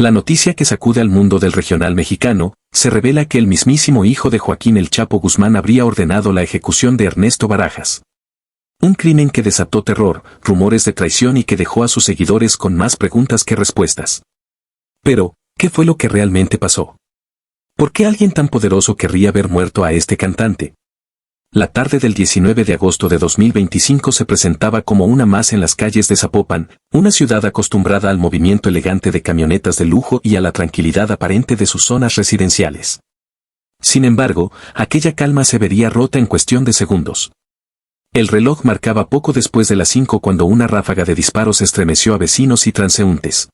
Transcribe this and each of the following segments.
La noticia que sacude al mundo del regional mexicano, se revela que el mismísimo hijo de Joaquín El Chapo Guzmán habría ordenado la ejecución de Ernesto Barajas. Un crimen que desató terror, rumores de traición y que dejó a sus seguidores con más preguntas que respuestas. Pero, ¿qué fue lo que realmente pasó? ¿Por qué alguien tan poderoso querría ver muerto a este cantante? La tarde del 19 de agosto de 2025 se presentaba como una más en las calles de Zapopan, una ciudad acostumbrada al movimiento elegante de camionetas de lujo y a la tranquilidad aparente de sus zonas residenciales. Sin embargo, aquella calma se vería rota en cuestión de segundos. El reloj marcaba poco después de las 5 cuando una ráfaga de disparos estremeció a vecinos y transeúntes.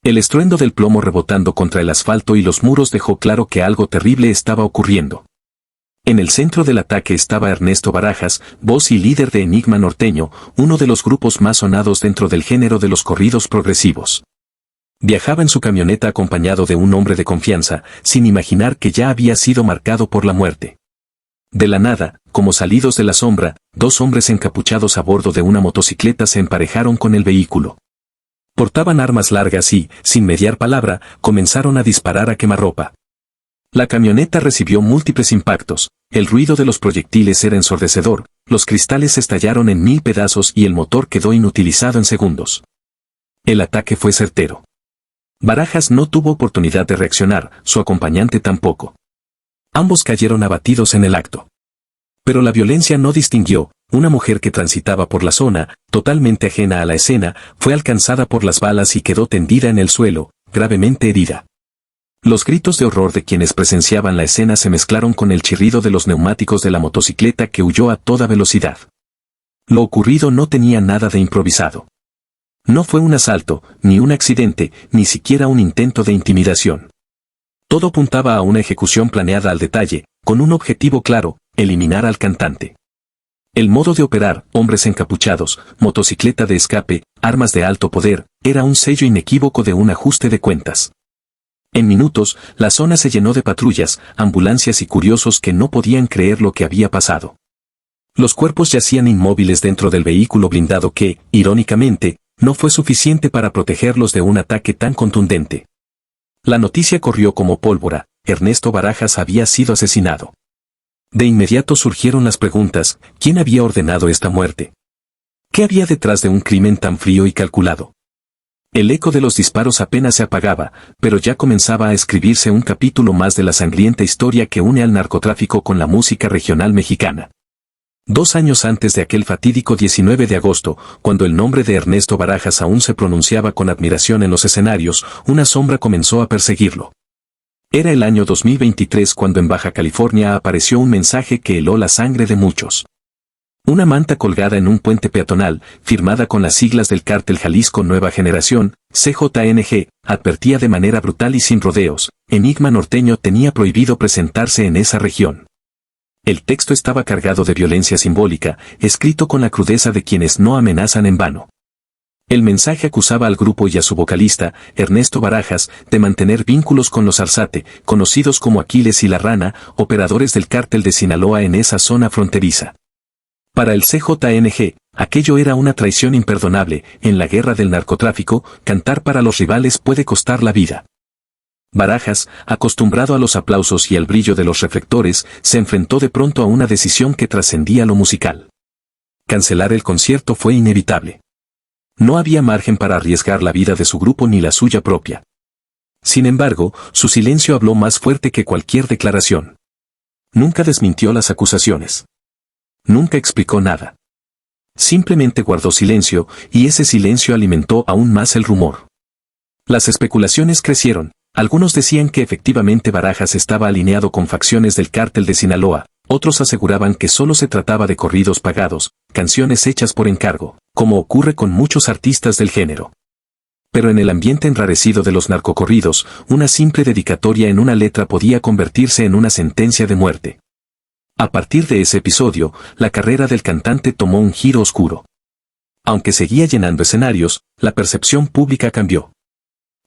El estruendo del plomo rebotando contra el asfalto y los muros dejó claro que algo terrible estaba ocurriendo. En el centro del ataque estaba Ernesto Barajas, voz y líder de Enigma Norteño, uno de los grupos más sonados dentro del género de los corridos progresivos. Viajaba en su camioneta acompañado de un hombre de confianza, sin imaginar que ya había sido marcado por la muerte. De la nada, como salidos de la sombra, dos hombres encapuchados a bordo de una motocicleta se emparejaron con el vehículo. Portaban armas largas y, sin mediar palabra, comenzaron a disparar a quemarropa. La camioneta recibió múltiples impactos, el ruido de los proyectiles era ensordecedor, los cristales estallaron en 1000 pedazos y el motor quedó inutilizado en segundos. El ataque fue certero. Barajas no tuvo oportunidad de reaccionar, su acompañante tampoco. Ambos cayeron abatidos en el acto. Pero la violencia no distinguió, una mujer que transitaba por la zona, totalmente ajena a la escena, fue alcanzada por las balas y quedó tendida en el suelo, gravemente herida. Los gritos de horror de quienes presenciaban la escena se mezclaron con el chirrido de los neumáticos de la motocicleta que huyó a toda velocidad. Lo ocurrido no tenía nada de improvisado. No fue un asalto, ni un accidente, ni siquiera un intento de intimidación. Todo apuntaba a una ejecución planeada al detalle, con un objetivo claro, eliminar al cantante. El modo de operar, hombres encapuchados, motocicleta de escape, armas de alto poder, era un sello inequívoco de un ajuste de cuentas. En minutos, la zona se llenó de patrullas, ambulancias y curiosos que no podían creer lo que había pasado. Los cuerpos yacían inmóviles dentro del vehículo blindado que, irónicamente, no fue suficiente para protegerlos de un ataque tan contundente. La noticia corrió como pólvora, Ernesto Barajas había sido asesinado. De inmediato surgieron las preguntas, ¿quién había ordenado esta muerte? ¿Qué había detrás de un crimen tan frío y calculado? El eco de los disparos apenas se apagaba, pero ya comenzaba a escribirse un capítulo más de la sangrienta historia que une al narcotráfico con la música regional mexicana. 2 años antes de aquel fatídico 19 de agosto, cuando el nombre de Ernesto Barajas aún se pronunciaba con admiración en los escenarios, una sombra comenzó a perseguirlo. Era el año 2023 cuando en Baja California apareció un mensaje que heló la sangre de muchos. Una manta colgada en un puente peatonal, firmada con las siglas del Cártel Jalisco Nueva Generación, CJNG, advertía de manera brutal y sin rodeos, Enigma Norteño tenía prohibido presentarse en esa región. El texto estaba cargado de violencia simbólica, escrito con la crudeza de quienes no amenazan en vano. El mensaje acusaba al grupo y a su vocalista, Ernesto Barajas, de mantener vínculos con los Arzate, conocidos como Aquiles y La Rana, operadores del cártel de Sinaloa en esa zona fronteriza. Para el CJNG, aquello era una traición imperdonable, en la guerra del narcotráfico, cantar para los rivales puede costar la vida. Barajas, acostumbrado a los aplausos y al brillo de los reflectores, se enfrentó de pronto a una decisión que trascendía lo musical. Cancelar el concierto fue inevitable. No había margen para arriesgar la vida de su grupo ni la suya propia. Sin embargo, su silencio habló más fuerte que cualquier declaración. Nunca desmintió las acusaciones. Nunca explicó nada. Simplemente guardó silencio, y ese silencio alimentó aún más el rumor. Las especulaciones crecieron. Algunos decían que efectivamente Barajas estaba alineado con facciones del cártel de Sinaloa, otros aseguraban que solo se trataba de corridos pagados, canciones hechas por encargo, como ocurre con muchos artistas del género. Pero en el ambiente enrarecido de los narcocorridos, una simple dedicatoria en una letra podía convertirse en una sentencia de muerte. A partir de ese episodio, la carrera del cantante tomó un giro oscuro. Aunque seguía llenando escenarios, la percepción pública cambió.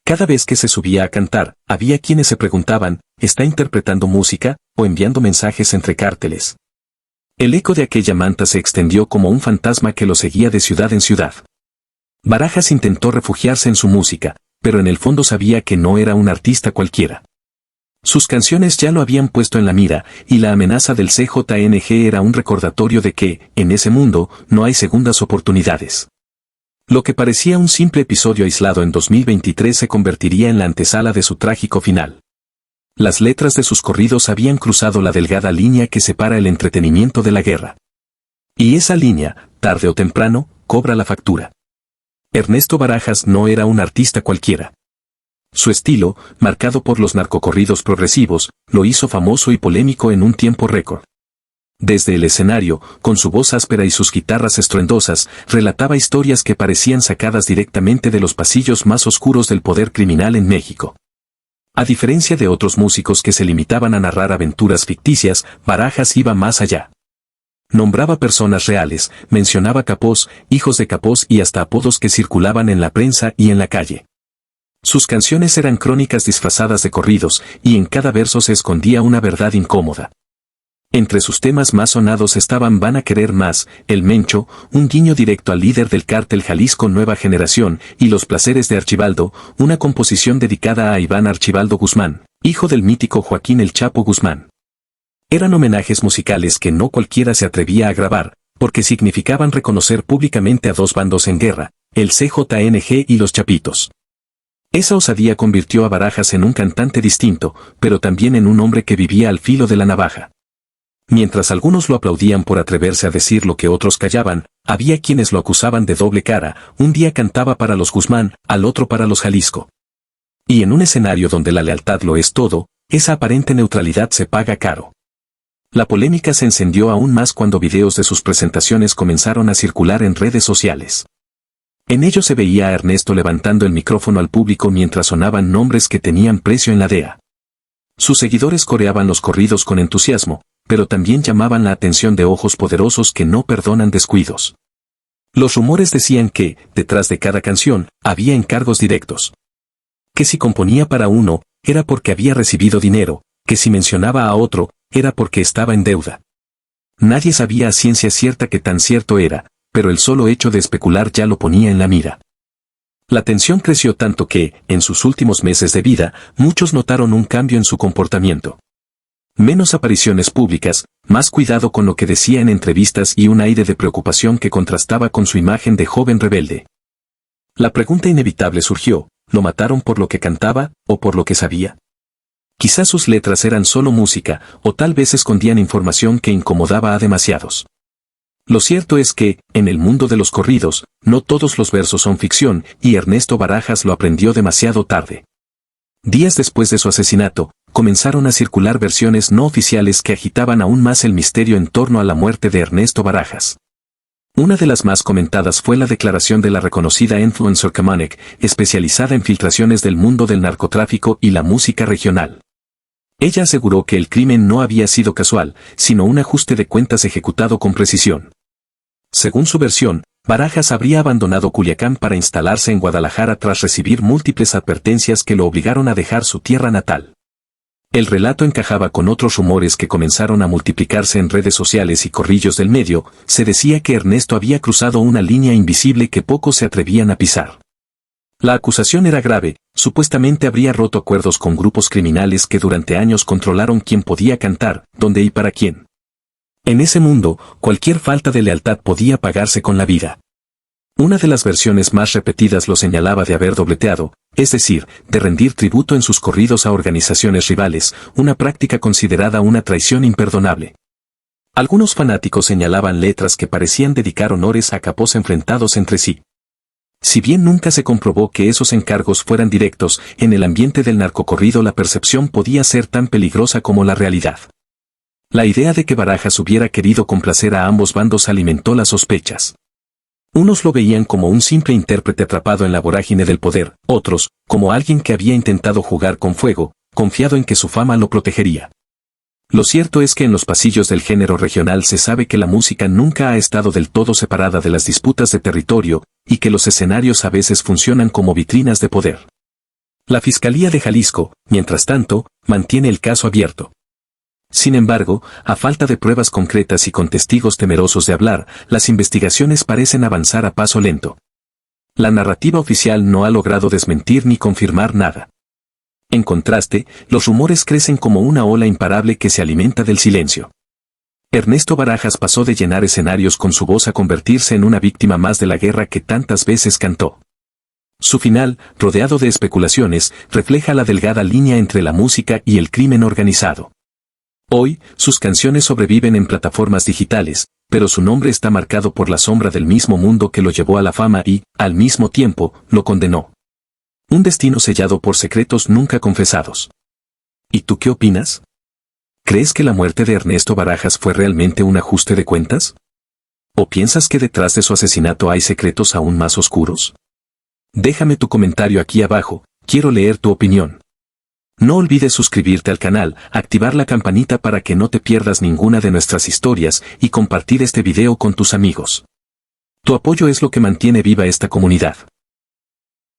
Cada vez que se subía a cantar, había quienes se preguntaban, ¿está interpretando música o enviando mensajes entre cárteles? El eco de aquella manta se extendió como un fantasma que lo seguía de ciudad en ciudad. Barajas intentó refugiarse en su música, pero en el fondo sabía que no era un artista cualquiera. Sus canciones ya lo habían puesto en la mira, y la amenaza del CJNG era un recordatorio de que, en ese mundo, no hay segundas oportunidades. Lo que parecía un simple episodio aislado en 2023 se convertiría en la antesala de su trágico final. Las letras de sus corridos habían cruzado la delgada línea que separa el entretenimiento de la guerra. Y esa línea, tarde o temprano, cobra la factura. Ernesto Barajas no era un artista cualquiera. Su estilo, marcado por los narcocorridos progresivos, lo hizo famoso y polémico en un tiempo récord. Desde el escenario, con su voz áspera y sus guitarras estruendosas, relataba historias que parecían sacadas directamente de los pasillos más oscuros del poder criminal en México. A diferencia de otros músicos que se limitaban a narrar aventuras ficticias, Barajas iba más allá. Nombraba personas reales, mencionaba capós, hijos de capós y hasta apodos que circulaban en la prensa y en la calle. Sus canciones eran crónicas disfrazadas de corridos, y en cada verso se escondía una verdad incómoda. Entre sus temas más sonados estaban Van a querer más, El Mencho, un guiño directo al líder del cártel Jalisco Nueva Generación, y Los placeres de Archibaldo, una composición dedicada a Iván Archibaldo Guzmán, hijo del mítico Joaquín El Chapo Guzmán. Eran homenajes musicales que no cualquiera se atrevía a grabar, porque significaban reconocer públicamente a dos bandos en guerra, el CJNG y los Chapitos. Esa osadía convirtió a Barajas en un cantante distinto, pero también en un hombre que vivía al filo de la navaja. Mientras algunos lo aplaudían por atreverse a decir lo que otros callaban, había quienes lo acusaban de doble cara, un día cantaba para los Guzmán, al otro para los Jalisco. Y en un escenario donde la lealtad lo es todo, esa aparente neutralidad se paga caro. La polémica se encendió aún más cuando videos de sus presentaciones comenzaron a circular en redes sociales. En ellos se veía a Ernesto levantando el micrófono al público mientras sonaban nombres que tenían precio en la DEA. Sus seguidores coreaban los corridos con entusiasmo, pero también llamaban la atención de ojos poderosos que no perdonan descuidos. Los rumores decían que, detrás de cada canción, había encargos directos. Que si componía para uno, era porque había recibido dinero, que si mencionaba a otro, era porque estaba en deuda. Nadie sabía a ciencia cierta qué tan cierto era, pero el solo hecho de especular ya lo ponía en la mira. La tensión creció tanto que, en sus últimos meses de vida, muchos notaron un cambio en su comportamiento. Menos apariciones públicas, más cuidado con lo que decía en entrevistas y un aire de preocupación que contrastaba con su imagen de joven rebelde. La pregunta inevitable surgió, ¿lo mataron por lo que cantaba, o por lo que sabía? Quizás sus letras eran solo música, o tal vez escondían información que incomodaba a demasiados. Lo cierto es que, en el mundo de los corridos, no todos los versos son ficción, y Ernesto Barajas lo aprendió demasiado tarde. Días después de su asesinato, comenzaron a circular versiones no oficiales que agitaban aún más el misterio en torno a la muerte de Ernesto Barajas. Una de las más comentadas fue la declaración de la reconocida influencer Kamanek, especializada en filtraciones del mundo del narcotráfico y la música regional. Ella aseguró que el crimen no había sido casual, sino un ajuste de cuentas ejecutado con precisión. Según su versión, Barajas habría abandonado Culiacán para instalarse en Guadalajara tras recibir múltiples advertencias que lo obligaron a dejar su tierra natal. El relato encajaba con otros rumores que comenzaron a multiplicarse en redes sociales y corrillos del medio. Se decía que Ernesto había cruzado una línea invisible que pocos se atrevían a pisar. La acusación era grave, supuestamente habría roto acuerdos con grupos criminales que durante años controlaron quién podía cantar, dónde y para quién. En ese mundo, cualquier falta de lealtad podía pagarse con la vida. Una de las versiones más repetidas lo señalaba de haber dobleteado, es decir, de rendir tributo en sus corridos a organizaciones rivales, una práctica considerada una traición imperdonable. Algunos fanáticos señalaban letras que parecían dedicar honores a capos enfrentados entre sí. Si bien nunca se comprobó que esos encargos fueran directos, en el ambiente del narcocorrido la percepción podía ser tan peligrosa como la realidad. La idea de que Barajas hubiera querido complacer a ambos bandos alimentó las sospechas. Unos lo veían como un simple intérprete atrapado en la vorágine del poder, otros, como alguien que había intentado jugar con fuego, confiado en que su fama lo protegería. Lo cierto es que en los pasillos del género regional se sabe que la música nunca ha estado del todo separada de las disputas de territorio, y que los escenarios a veces funcionan como vitrinas de poder. La Fiscalía de Jalisco, mientras tanto, mantiene el caso abierto. Sin embargo, a falta de pruebas concretas y con testigos temerosos de hablar, las investigaciones parecen avanzar a paso lento. La narrativa oficial no ha logrado desmentir ni confirmar nada. En contraste, los rumores crecen como una ola imparable que se alimenta del silencio. Ernesto Barajas pasó de llenar escenarios con su voz a convertirse en una víctima más de la guerra que tantas veces cantó. Su final, rodeado de especulaciones, refleja la delgada línea entre la música y el crimen organizado. Hoy, sus canciones sobreviven en plataformas digitales, pero su nombre está marcado por la sombra del mismo mundo que lo llevó a la fama y, al mismo tiempo, lo condenó. Un destino sellado por secretos nunca confesados. ¿Y tú qué opinas? ¿Crees que la muerte de Ernesto Barajas fue realmente un ajuste de cuentas? ¿O piensas que detrás de su asesinato hay secretos aún más oscuros? Déjame tu comentario aquí abajo, quiero leer tu opinión. No olvides suscribirte al canal, activar la campanita para que no te pierdas ninguna de nuestras historias y compartir este video con tus amigos. Tu apoyo es lo que mantiene viva esta comunidad.